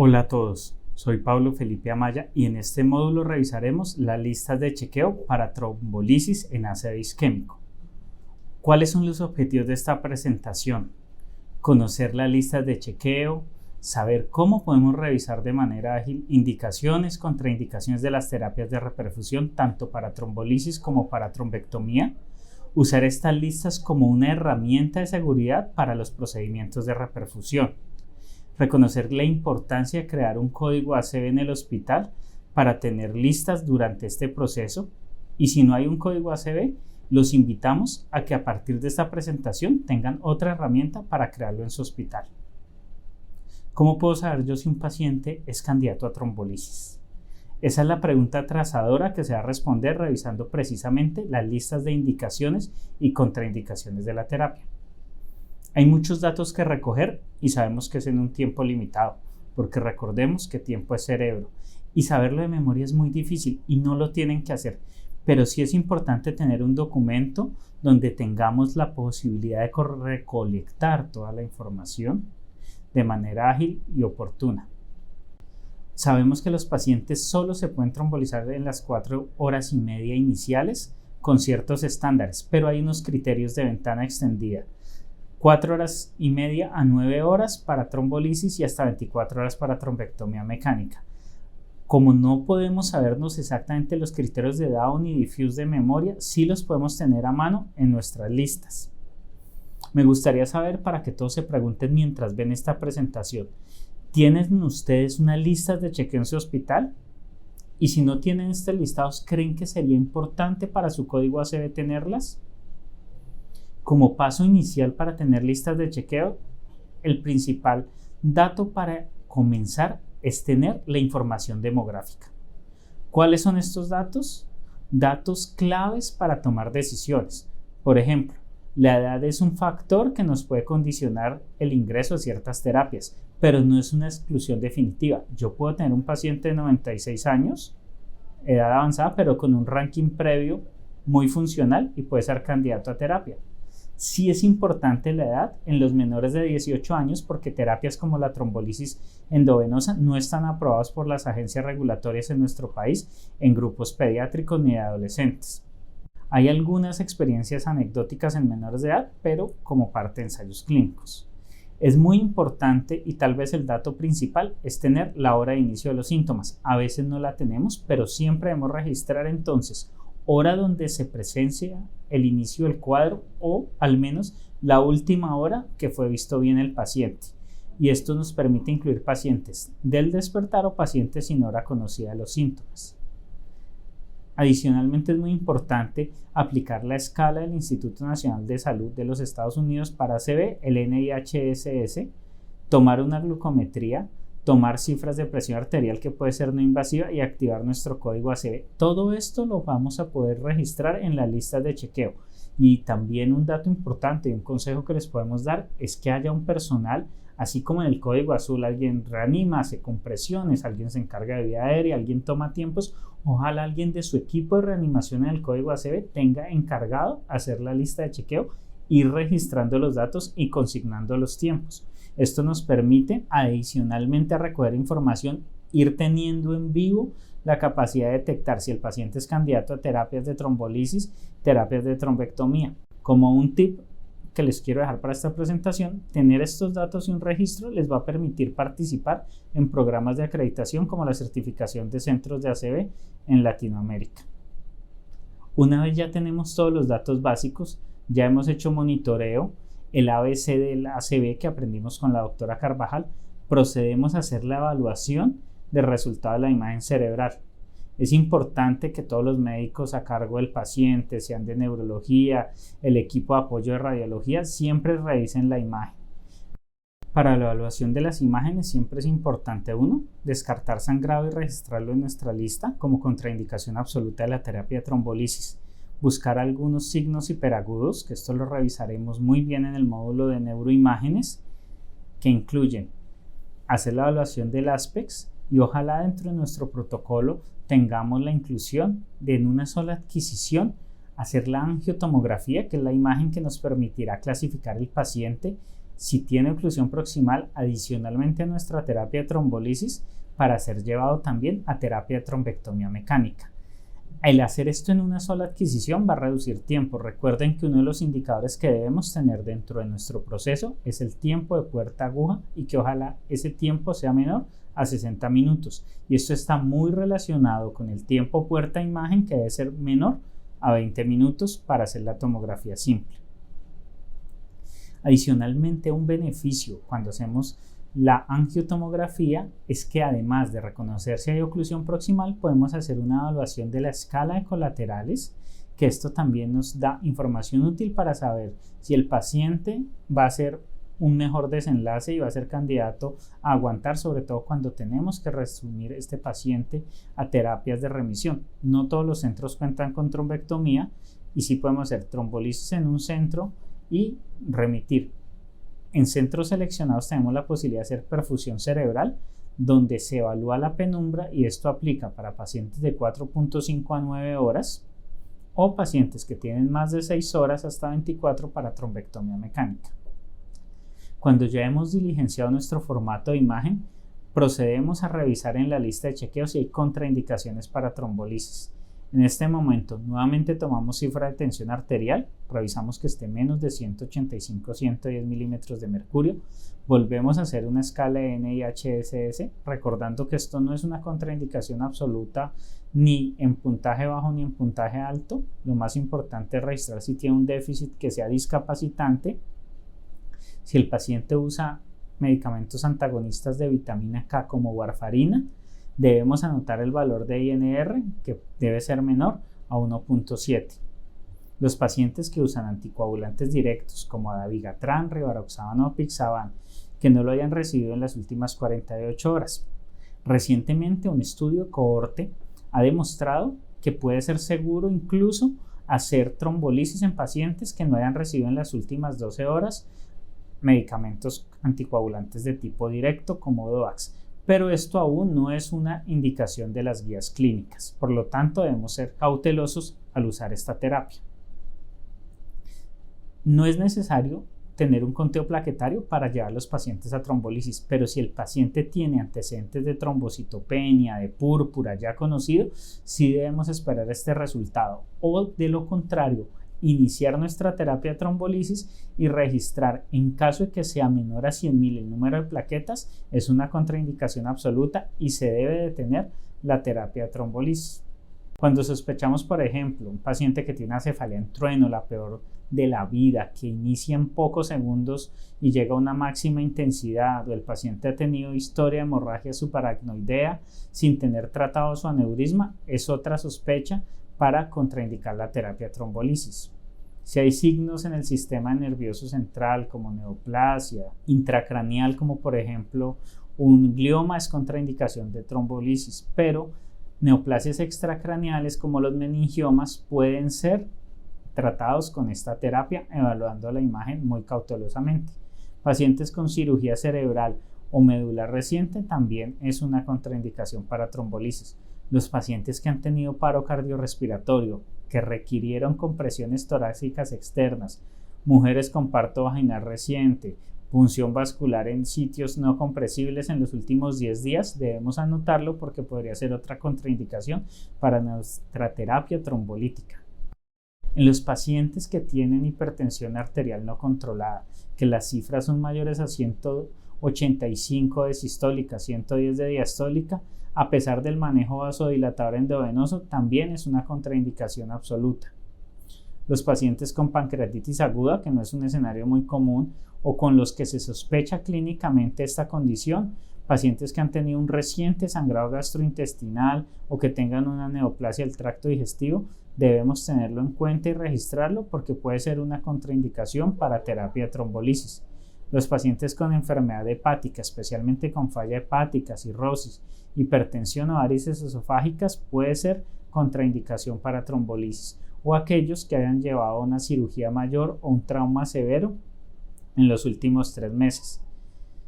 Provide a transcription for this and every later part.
Hola a todos, soy Pablo Felipe Amaya y en este módulo revisaremos las listas de chequeo para trombolisis en ACV isquémico. ¿Cuáles son los objetivos de esta presentación? Conocer las listas de chequeo, saber cómo podemos revisar de manera ágil indicaciones, contraindicaciones de las terapias de reperfusión tanto para trombolisis como para trombectomía, usar estas listas como una herramienta de seguridad para los procedimientos de reperfusión. Reconocer la importancia de crear un código ACV en el hospital para tener listas durante este proceso, y si no hay un código ACV, los invitamos a que a partir de esta presentación tengan otra herramienta para crearlo en su hospital. ¿Cómo puedo saber yo si un paciente es candidato a trombolisis? Esa es la pregunta trazadora que se va a responder revisando precisamente las listas de indicaciones y contraindicaciones de la terapia. Hay muchos datos que recoger y sabemos que es en un tiempo limitado, porque recordemos que tiempo es cerebro y saberlo de memoria es muy difícil y no lo tienen que hacer, pero sí es importante tener un documento donde tengamos la posibilidad de recolectar toda la información de manera ágil y oportuna. Sabemos que los pacientes solo se pueden trombolizar en las 4 horas y media iniciales con ciertos estándares, pero hay unos criterios de ventana extendida. 4 horas y media a 9 horas para trombolisis y hasta 24 horas para trombectomía mecánica. Como no podemos sabernos exactamente los criterios de Down y Diffuse de memoria, sí los podemos tener a mano en nuestras listas. Me gustaría saber, para que todos se pregunten mientras ven esta presentación, ¿tienen ustedes una lista de chequeo en su hospital? Y si no tienen estos listados, ¿creen que sería importante para su código ACV tenerlas? Como paso inicial para tener listas de chequeo, el principal dato para comenzar es tener la información demográfica. ¿Cuáles son estos datos? Datos claves para tomar decisiones. Por ejemplo, la edad es un factor que nos puede condicionar el ingreso a ciertas terapias, pero no es una exclusión definitiva. Yo puedo tener un paciente de 96 años, edad avanzada, pero con un ranking previo muy funcional y puede ser candidato a terapia. Sí es importante la edad en los menores de 18 años porque terapias como la trombolisis endovenosa no están aprobadas por las agencias regulatorias en nuestro país en grupos pediátricos ni de adolescentes. Hay algunas experiencias anecdóticas en menores de edad, pero como parte de ensayos clínicos. Es muy importante y tal vez el dato principal es tener la hora de inicio de los síntomas. A veces no la tenemos, pero siempre debemos registrar entonces hora donde se presencia el inicio del cuadro o al menos la última hora que fue visto bien el paciente. Y esto nos permite incluir pacientes del despertar o pacientes sin hora conocida de los síntomas. Adicionalmente es muy importante aplicar la escala del Instituto Nacional de Salud de los Estados Unidos para ACV, el NIHSS, tomar una glucometría, tomar cifras de presión arterial que puede ser no invasiva y activar nuestro código ACV. Todo esto lo vamos a poder registrar en la lista de chequeo. Y también un dato importante y un consejo que les podemos dar es que haya un personal, así como en el código azul, alguien reanima, hace compresiones, alguien se encarga de vía aérea, alguien toma tiempos, ojalá alguien de su equipo de reanimación en el código ACV tenga encargado hacer la lista de chequeo, ir registrando los datos y consignando los tiempos. Esto nos permite adicionalmente a recoger información, ir teniendo en vivo la capacidad de detectar si el paciente es candidato a terapias de trombolisis, terapias de trombectomía. Como un tip que les quiero dejar para esta presentación, tener estos datos y un registro les va a permitir participar en programas de acreditación como la certificación de centros de ACV en Latinoamérica. Una vez ya tenemos todos los datos básicos, ya hemos hecho monitoreo, el ABC del ACV que aprendimos con la doctora Carvajal, procedemos a hacer la evaluación del resultado de la imagen cerebral. Es importante que todos los médicos a cargo del paciente, sean de neurología, el equipo de apoyo de radiología, siempre revisen la imagen. Para la evaluación de las imágenes siempre es importante, uno, descartar sangrado y registrarlo en nuestra lista como contraindicación absoluta de la terapia de trombolisis. Buscar algunos signos hiperagudos, que esto lo revisaremos muy bien en el módulo de neuroimágenes, que incluyen hacer la evaluación del ASPEX y ojalá dentro de nuestro protocolo tengamos la inclusión de en una sola adquisición hacer la angiotomografía, que es la imagen que nos permitirá clasificar el paciente si tiene oclusión proximal, adicionalmente a nuestra terapia de trombolisis, para ser llevado también a terapia de trombectomía mecánica. El hacer esto en una sola adquisición va a reducir tiempo. Recuerden que uno de los indicadores que debemos tener dentro de nuestro proceso es el tiempo de puerta aguja y que ojalá ese tiempo sea menor a 60 minutos. Y esto está muy relacionado con el tiempo puerta imagen, que debe ser menor a 20 minutos para hacer la tomografía simple. Adicionalmente, un beneficio cuando hacemos la angiotomografía es que además de reconocer si hay oclusión proximal, podemos hacer una evaluación de la escala de colaterales, que esto también nos da información útil para saber si el paciente va a ser un mejor desenlace y va a ser candidato a aguantar, sobre todo cuando tenemos que resumir este paciente a terapias de remisión. No todos los centros cuentan con trombectomía y sí podemos hacer trombolisis en un centro y remitir. En centros seleccionados tenemos la posibilidad de hacer perfusión cerebral, donde se evalúa la penumbra, y esto aplica para pacientes de 4.5 a 9 horas o pacientes que tienen más de 6 horas hasta 24 para trombectomía mecánica. Cuando ya hemos diligenciado nuestro formato de imagen, procedemos a revisar en la lista de chequeo si hay contraindicaciones para trombolisis. En este momento, nuevamente tomamos cifra de tensión arterial, revisamos que esté menos de 185-110 milímetros de mercurio, volvemos a hacer una escala de NIHSS, recordando que esto no es una contraindicación absoluta ni en puntaje bajo ni en puntaje alto. Lo más importante es registrar si tiene un déficit que sea discapacitante. Si el paciente usa medicamentos antagonistas de vitamina K como warfarina, debemos anotar el valor de INR, que debe ser menor a 1.7. Los pacientes que usan anticoagulantes directos como dabigatran, rivaroxaban o apixaban, que no lo hayan recibido en las últimas 48 horas. Recientemente, un estudio cohorte ha demostrado que puede ser seguro incluso hacer trombolisis en pacientes que no hayan recibido en las últimas 12 horas medicamentos anticoagulantes de tipo directo como DOACs. Pero esto aún no es una indicación de las guías clínicas. Por lo tanto, debemos ser cautelosos al usar esta terapia. No es necesario tener un conteo plaquetario para llevar a los pacientes a trombolisis, pero si el paciente tiene antecedentes de trombocitopenia, de púrpura ya conocido, sí debemos esperar este resultado, o de lo contrario, iniciar nuestra terapia de trombolisis y registrar. En caso de que sea menor a 100.000 el número de plaquetas, es una contraindicación absoluta y se debe detener la terapia de trombolisis. Cuando sospechamos, por ejemplo, un paciente que tiene una cefalea en trueno, la peor de la vida, que inicia en pocos segundos y llega a una máxima intensidad, o el paciente ha tenido historia de hemorragia subaracnoidea sin tener tratado su aneurisma, es otra sospecha para contraindicar la terapia de trombolisis. Si hay signos en el sistema nervioso central como neoplasia, intracraneal como por ejemplo un glioma, es contraindicación de trombolisis, pero neoplasias extracraneales como los meningiomas pueden ser tratados con esta terapia evaluando la imagen muy cautelosamente. Pacientes con cirugía cerebral o medular reciente también es una contraindicación para trombolisis. Los pacientes que han tenido paro cardiorrespiratorio, que requirieron compresiones torácicas externas, mujeres con parto vaginal reciente, punción vascular en sitios no compresibles en los últimos 10 días, debemos anotarlo porque podría ser otra contraindicación para nuestra terapia trombolítica. En los pacientes que tienen hipertensión arterial no controlada, que las cifras son mayores a 185 de sistólica, 110 de diastólica, a pesar del manejo vasodilatador endovenoso, también es una contraindicación absoluta. Los pacientes con pancreatitis aguda, que no es un escenario muy común, o con los que se sospecha clínicamente esta condición, pacientes que han tenido un reciente sangrado gastrointestinal o que tengan una neoplasia del tracto digestivo, debemos tenerlo en cuenta y registrarlo porque puede ser una contraindicación para terapia de trombolisis. Los pacientes con enfermedad hepática, especialmente con falla hepática, cirrosis, hipertensión o varices esofágicas, puede ser contraindicación para trombolisis, o aquellos que hayan llevado una cirugía mayor o un trauma severo en los últimos 3 meses.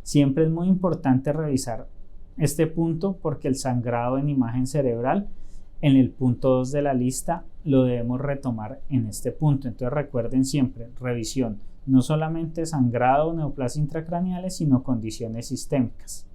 Siempre es muy importante revisar este punto porque el sangrado en imagen cerebral en el punto 2 de la lista lo debemos retomar en este punto. Entonces recuerden siempre, revisión no solamente sangrado o neoplasia intracraneales, sino condiciones sistémicas.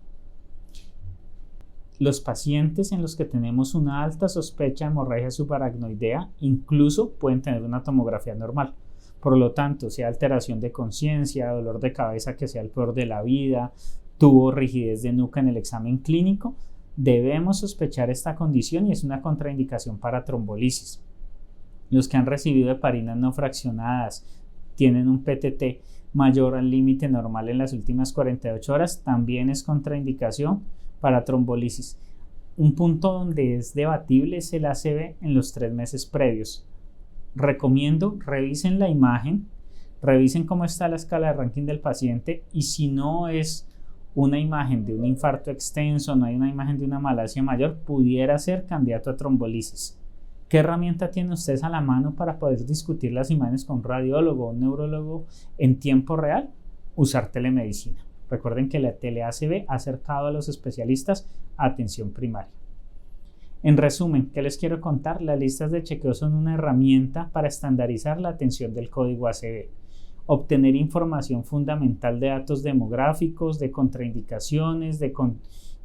Los pacientes en los que tenemos una alta sospecha de hemorragia subaracnoidea incluso pueden tener una tomografía normal. Por lo tanto, si hay alteración de conciencia, dolor de cabeza que sea el peor de la vida, tuvo rigidez de nuca en el examen clínico, debemos sospechar esta condición y es una contraindicación para trombolisis. Los que han recibido heparinas no fraccionadas, tienen un PTT mayor al límite normal en las últimas 48 horas, también es contraindicación para trombolisis. Un punto donde es debatible es el ACV en los 3 meses previos. Recomiendo, revisen la imagen, revisen cómo está la escala de ranking del paciente y si no es una imagen de un infarto extenso, no hay una imagen de una malasia mayor, pudiera ser candidato a trombolisis. ¿Qué herramienta tienen ustedes a la mano para poder discutir las imágenes con un radiólogo o un neurólogo en tiempo real? Usar telemedicina. Recuerden que la tele-ACV ha acercado a los especialistas a atención primaria. En resumen, ¿qué les quiero contar? Las listas de chequeo son una herramienta para estandarizar la atención del código ACV, obtener información fundamental de datos demográficos, de contraindicaciones, de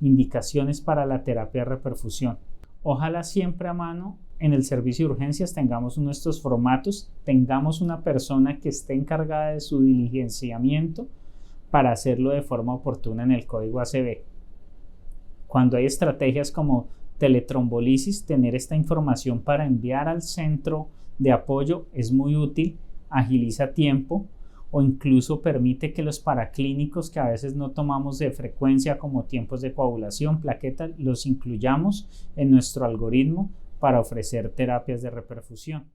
indicaciones para la terapia de reperfusión. Ojalá siempre a mano en el servicio de urgencias tengamos uno de estos formatos, tengamos una persona que esté encargada de su diligenciamiento para hacerlo de forma oportuna en el código ACV. Cuando hay estrategias como teletrombolisis, tener esta información para enviar al centro de apoyo es muy útil, agiliza tiempo o incluso permite que los paraclínicos que a veces no tomamos de frecuencia como tiempos de coagulación, plaquetas, los incluyamos en nuestro algoritmo para ofrecer terapias de reperfusión.